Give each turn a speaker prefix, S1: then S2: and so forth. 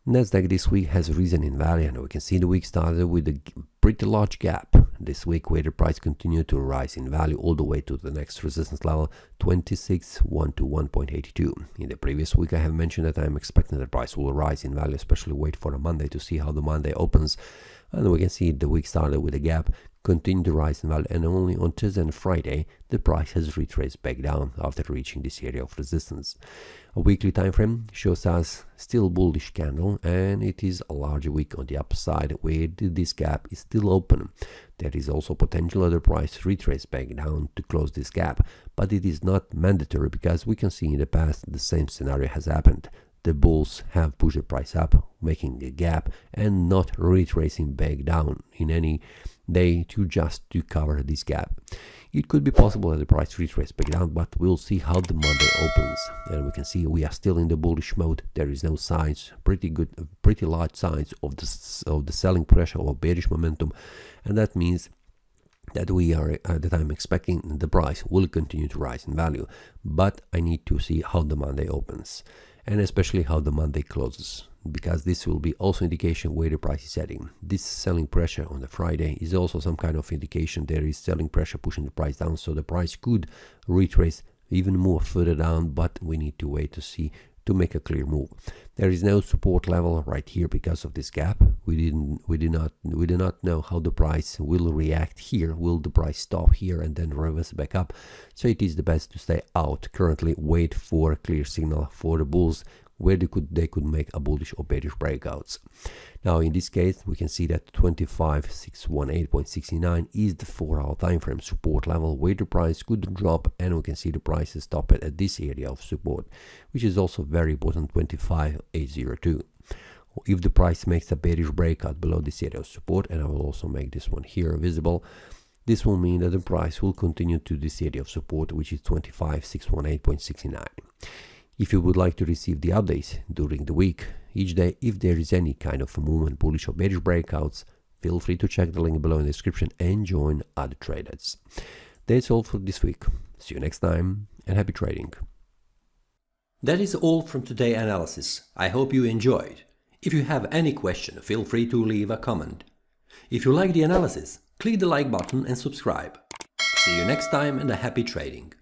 S1: NASDAQ this week has risen in value, and we can see the week started with a pretty large gap. This week, where the price continued to rise in value all the way to the next resistance level, 26.121.82. In the previous week, I have mentioned that I am expecting the price will rise in value, especially wait for a Monday to see how the Monday opens. And we can see the week started with a gap, continued to rise in value, and only on Tuesday and Friday the price has retraced back down after reaching this area of resistance. A weekly time frame shows us still bullish candle, and it is a larger wick on the upside where this gap is still open. There is also potential that the price retrace back down to close this gap, but it is not mandatory because we can see in the past the same scenario has happened. The bulls have pushed the price up, making a gap and not retracing back down in any day to cover this gap. It could be possible that the price retraces back down, but we'll see how the Monday opens. And we can see we are still in the bullish mode. There is no signs, pretty large signs of the selling pressure or bearish momentum, and that means that I'm expecting the price will continue to rise in value. But I need to see how the Monday opens, and especially how the Monday closes, because this will be also indication where the price is heading. This selling pressure on the Friday is also some kind of indication there is selling pressure pushing the price down, so the price could retrace even more further down, but we need to wait to see to make a clear move. There is no support level right here because of this gap. We do not know how the price will react here. Will the price stop here and then reverse back up? So it is the best to stay out currently, wait for a clear signal for the bulls where they could make a bullish or bearish breakouts. Now in this case we can see that 25,618.69 is the 4-hour time frame support level where the price could drop, and we can see the price is stopped at this area of support, which is also very important, 25,802. If the price makes a bearish breakout below this area of support, and I will also make this one here visible, this will mean that the price will continue to this area of support, which is 25,618.69. If you would like to receive the updates during the week, each day, if there is any kind of a movement, bullish or bearish breakouts, feel free to check the link below in the description and join other traders. That's all for this week. See you next time and happy trading.
S2: That is all from today's analysis. I hope you enjoyed. If you have any question, feel free to leave a comment. If you like the analysis, click the like button and subscribe. See you next time and a happy trading.